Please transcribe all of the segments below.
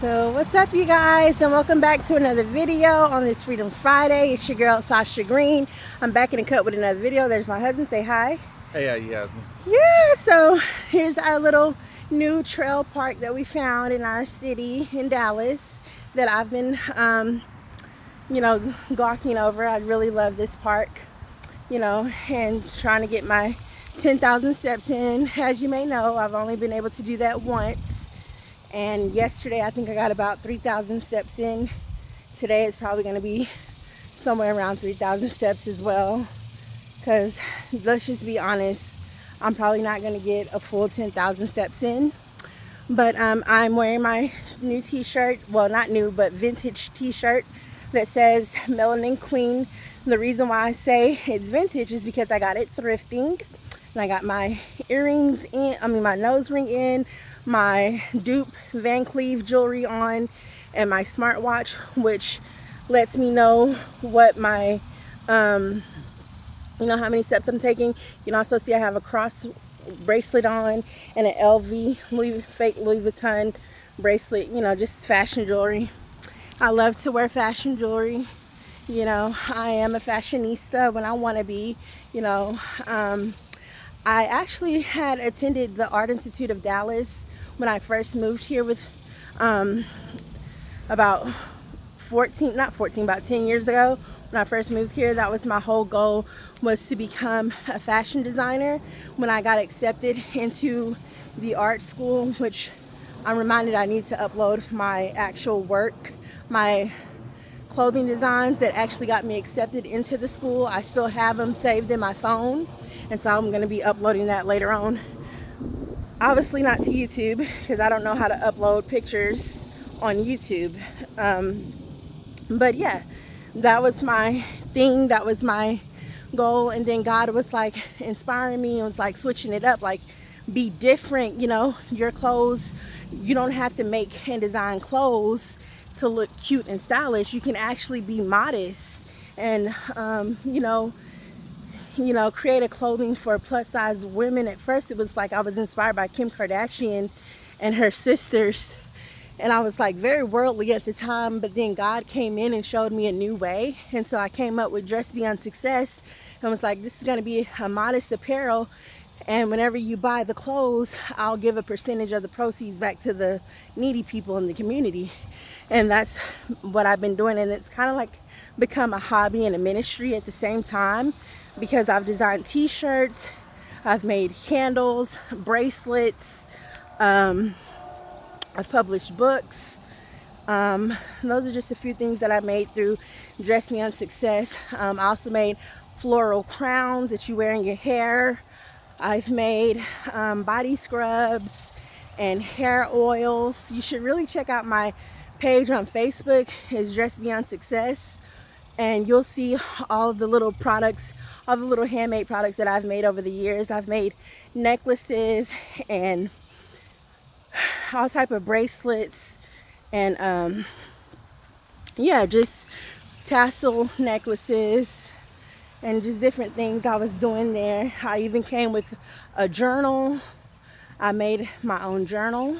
So what's up, you guys, and welcome back to another video on this Freedom Friday. It's your girl Sasha Green. I'm back in the cut with another video. There's my husband. Say hi. Hey, Yasmin. Yeah, so here's our little new trail park that we found in our city in Dallas that I've been gawking over. I really love this park, and trying to get my 10,000 steps in. As you may know, I've only been able to do that once. And yesterday, I think I got about 3,000 steps in. Today, it's probably going to be somewhere around 3,000 steps as well. Because let's just be honest, I'm probably not going to get a full 10,000 steps in. But I'm wearing my new t-shirt. Well, not new, but vintage t-shirt that says Melanin Queen. The reason why I say it's vintage is because I got it thrifting. And I got my earrings in, my nose ring in, my dupe Van Cleef jewelry on, and my smartwatch, which lets me know what my how many steps I'm taking. You can also see I have a cross bracelet on and an fake Louis Vuitton bracelet, just fashion jewelry. I love to wear fashion jewelry. I am a fashionista when I want to be. I actually had attended the Art Institute of Dallas when I first moved here with about 10 years ago. When I first moved here, that was my whole goal, was to become a fashion designer. When I got accepted into the art school, which I'm reminded I need to upload my actual work, my clothing designs that actually got me accepted into the school. I still have them saved in my phone, and so I'm going to be uploading that later on. Obviously not to YouTube, because I don't know how to upload pictures on YouTube. But yeah, that was my thing. That was my goal. And then God was like inspiring me and was like switching it up, like be different. Your clothes, you don't have to make and design clothes to look cute and stylish. You can actually be modest and create a clothing for plus size women. At first it was like I was inspired by Kim Kardashian and her sisters, and I was like very worldly at the time, but then God came in and showed me a new way. And so I came up with Dress Beyond Success and was like, this is going to be a modest apparel, and whenever you buy the clothes, I'll give a percentage of the proceeds back to the needy people in the community. And that's what I've been doing, and it's kind of like become a hobby and a ministry at the same time, because I've designed t-shirts, I've made candles, bracelets, I've published books. Those are just a few things that I made through Dress Beyond Success. I also made floral crowns that you wear in your hair. I've made body scrubs and hair oils. You should really check out my page on Facebook. It's Dress Beyond Success, and you'll see all of the little products, all the little handmade products that I've made over the years. I've made necklaces and all type of bracelets and just tassel necklaces and just different things I was doing there. I even came with a journal. I made my own journal,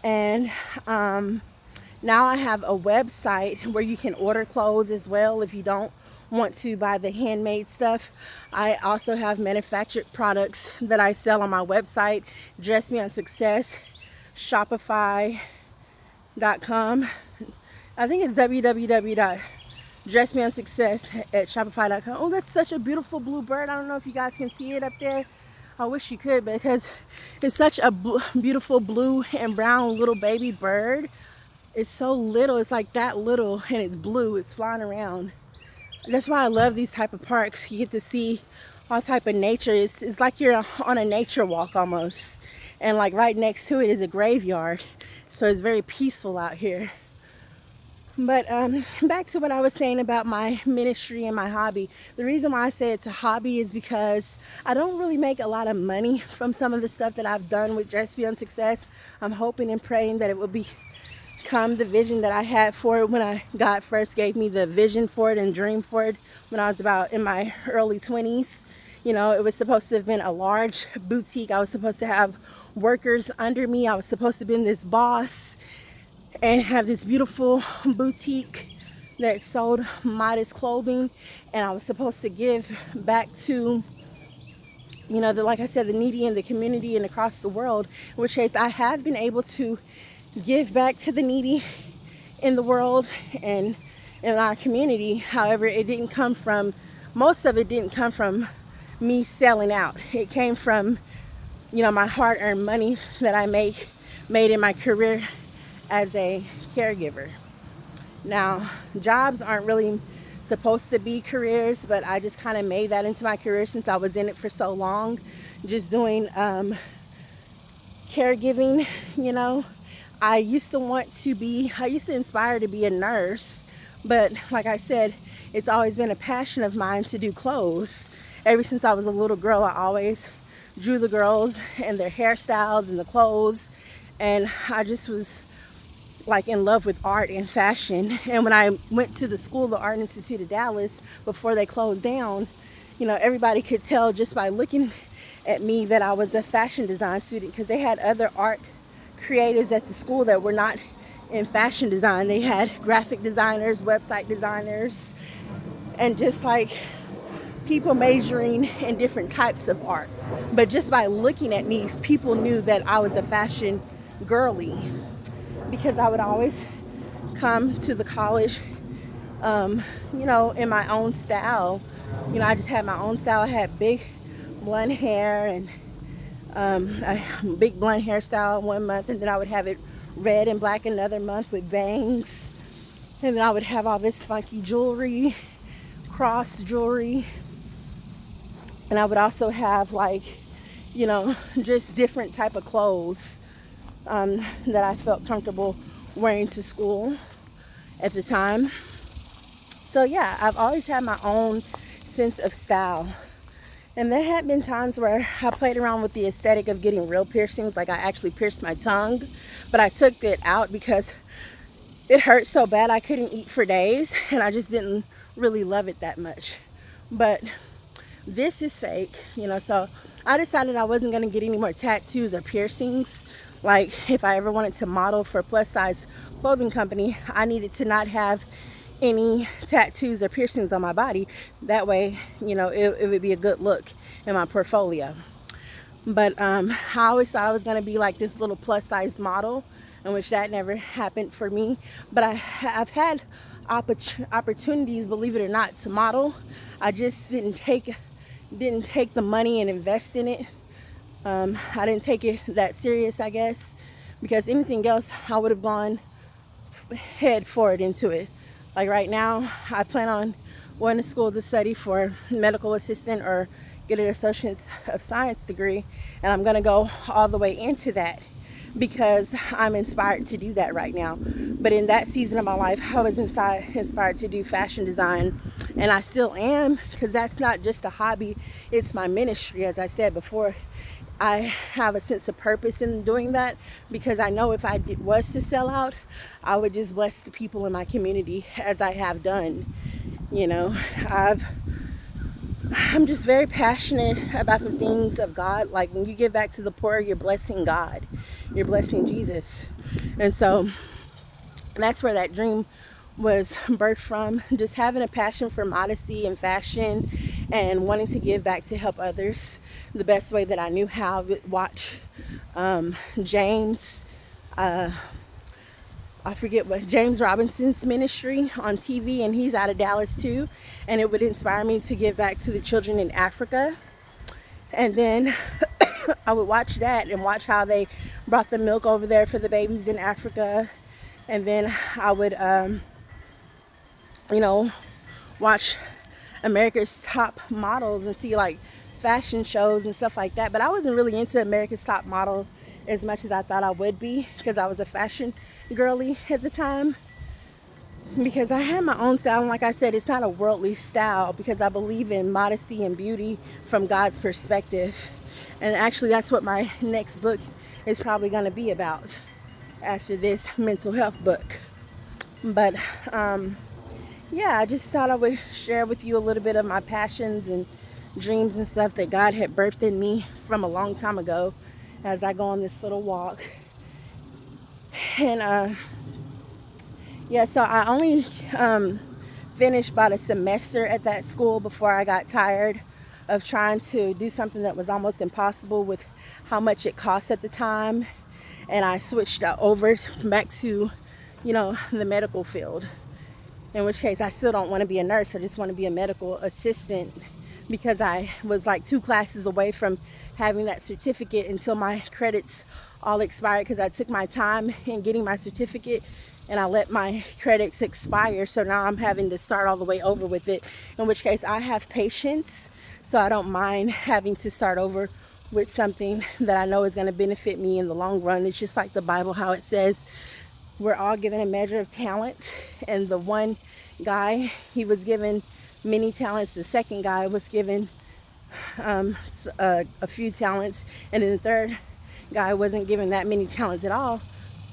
and now I have a website where you can order clothes as well if you don't want to buy the handmade stuff. I also have manufactured products that I sell on my website, Dress Beyond Success, Shopify.com. I think it's www.dressbeyondsuccess@shopify.com. Oh, that's such a beautiful blue bird. I don't know if you guys can see it up there. I wish you could, because it's such a beautiful blue and brown little baby bird. It's so little. It's like that little, and it's blue. It's flying around. That's why I love these type of parks. You get to see all type of nature. It's like you're on a nature walk almost. And like right next to it is a graveyard. So it's very peaceful out here. But back to what I was saying about my ministry and my hobby. The reason why I say it's a hobby is because I don't really make a lot of money from some of the stuff that I've done with Dress Beyond Success. I'm hoping and praying that it will become the vision that I had for it when God first gave me the vision for it and dream for it when I was about in my early 20s. It was supposed to have been a large boutique. I was supposed to have workers under me. I was supposed to have been this boss. and have this beautiful boutique that sold modest clothing, and I was supposed to give back to, you know, like I said, the needy in the community and across the world, in which case I have been able to give back to the needy in the world and in our community. However, it didn't come from, most of it didn't come from me selling out. It came from, you know, my hard-earned money that I made in my career as a caregiver. Now, jobs aren't really supposed to be careers, but I just kind of made that into my career since I was in it for so long, just doing caregiving. You know, I used to inspire to be a nurse, but like I said, it's always been a passion of mine to do clothes. Ever since I was a little girl, I always drew the girls and their hairstyles and the clothes, and I just was like in love with art and fashion. And when I went to the school, the Art Institute of Dallas, before they closed down, you know, everybody could tell just by looking at me that I was a fashion design student, because they had other art creatives at the school that were not in fashion design. They had graphic designers, website designers, and just like people majoring in different types of art. But just by looking at me, people knew that I was a fashion girly, because I would always come to the college, you know, in my own style. You know, I just had my own style. I had big blonde hair and a big blonde hairstyle one month, and then I would have it red and black another month with bangs. And then I would have all this funky jewelry, cross jewelry. And I would also have, like, you know, just different type of clothes that I felt comfortable wearing to school at the time. So yeah, I've always had my own sense of style. And there had been times where I played around with the aesthetic of getting real piercings, like I actually pierced my tongue, but I took it out because it hurt so bad I couldn't eat for days, and I just didn't really love it that much. But this is fake, you know, so I decided I wasn't going to get any more tattoos or piercings. Like, if I ever wanted to model for a plus size clothing company, I needed to not have any tattoos or piercings on my body. That way, you know, it would be a good look in my portfolio. But I always thought I was going to be like this little plus size model, in which that never happened for me. But I've had opportunities, believe it or not, to model. I just didn't take the money and invest in it. I didn't take it that serious, I guess, because anything else I would have gone head forward into it. Like right now, I plan on going to school to study for medical assistant or get an Associate of Science degree, and I'm going to go all the way into that because I'm inspired to do that right now. But in that season of my life, I was inspired to do fashion design, and I still am, because that's not just a hobby, it's my ministry. As I said before, I have a sense of purpose in doing that, because I know if I was to sell out, I would just bless the people in my community, as I have done. You know, I'm just very passionate about the things of God. Like, when you give back to the poor, you're blessing God, you're blessing Jesus. And so that's where that dream was birthed from, just having a passion for modesty and fashion and wanting to give back to help others the best way that I knew how. Watch James, I forget what, James Robinson's ministry on TV, and he's out of Dallas too, and it would inspire me to give back to the children in Africa. And then I would watch that and watch how they brought the milk over there for the babies in Africa. And then I would you know, watch America's Top Models and see like fashion shows and stuff like that. But I wasn't really into America's Top Model as much as I thought I would be, because I was a fashion girly at the time, because I had my own style. And like I said, it's not a worldly style, because I believe in modesty and beauty from God's perspective. And actually, that's what my next book is probably going to be about after this mental health book. But yeah, I just thought I would share with you a little bit of my passions and dreams and stuff that God had birthed in me from a long time ago, as I go on this little walk. And Yeah, so I only finished about a semester at that school before I got tired of trying to do something that was almost impossible with how much it cost at the time. And I switched over back to, the medical field. In which case, I still don't want to be a nurse. I just want to be a medical assistant, because I was like 2 classes away from having that certificate until my credits all expired, because I took my time in getting my certificate and I let my credits expire. So now I'm having to start all the way over with it, in which case I have patience. So I don't mind having to start over with something that I know is going to benefit me in the long run. It's just like the Bible, how it says we're all given a measure of talent, and the one guy, he was given many talents. The second guy was given a few talents, and then the third guy wasn't given that many talents at all.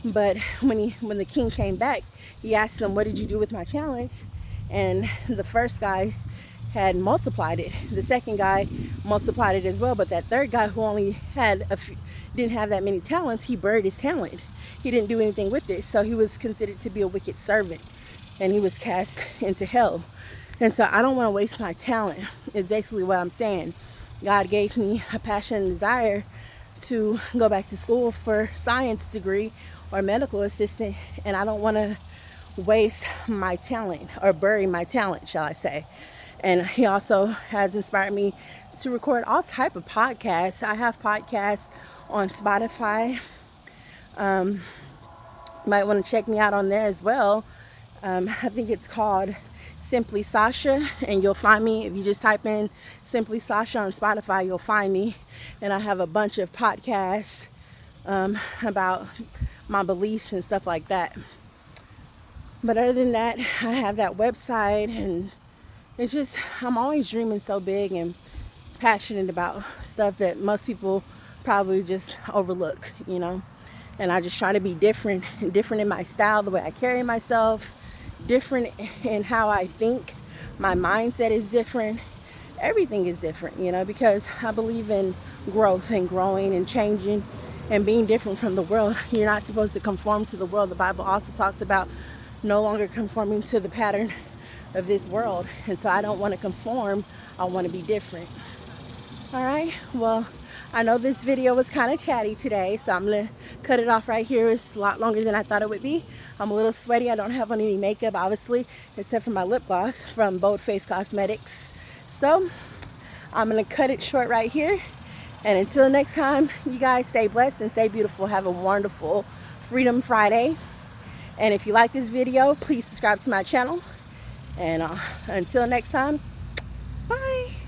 But when the king came back, he asked him, "What did you do with my talents?" And the first guy had multiplied it. The second guy multiplied it as well. But that third guy, who only had didn't have that many talents, he buried his talent. He didn't do anything with it. So he was considered to be a wicked servant, and he was cast into hell. And so I don't want to waste my talent, is basically what I'm saying. God gave me a passion and desire to go back to school for science degree or medical assistant, and I don't want to waste my talent, or bury my talent, shall I say. And he also has inspired me to record all type of podcasts. I have podcasts on Spotify. Might want to check me out on there as well. I think it's called Simply Sasha, and you'll find me. If you just type in Simply Sasha on Spotify, you'll find me. And I have a bunch of podcasts about my beliefs and stuff like that. But other than that, I have that website, and it's just, I'm always dreaming so big and passionate about stuff that most people probably just overlook, And I just try to be different in my style, the way I carry myself, different in how I think. My mindset is different. Everything is different, because I believe in growth and growing and changing and being different from the world. You're not supposed to conform to the world. The Bible also talks about no longer conforming to the pattern of this world. And so I don't want to conform. I want to be different. All right. Well, I know this video was kind of chatty today, so I'm going to cut it off right here. It's a lot longer than I thought it would be. I'm a little sweaty. I don't have on any makeup, obviously, except for my lip gloss from Bold Face Cosmetics. So I'm going to cut it short right here. And until next time, you guys stay blessed and stay beautiful. Have a wonderful Freedom Friday. And if you like this video, please subscribe to my channel. And until next time, bye.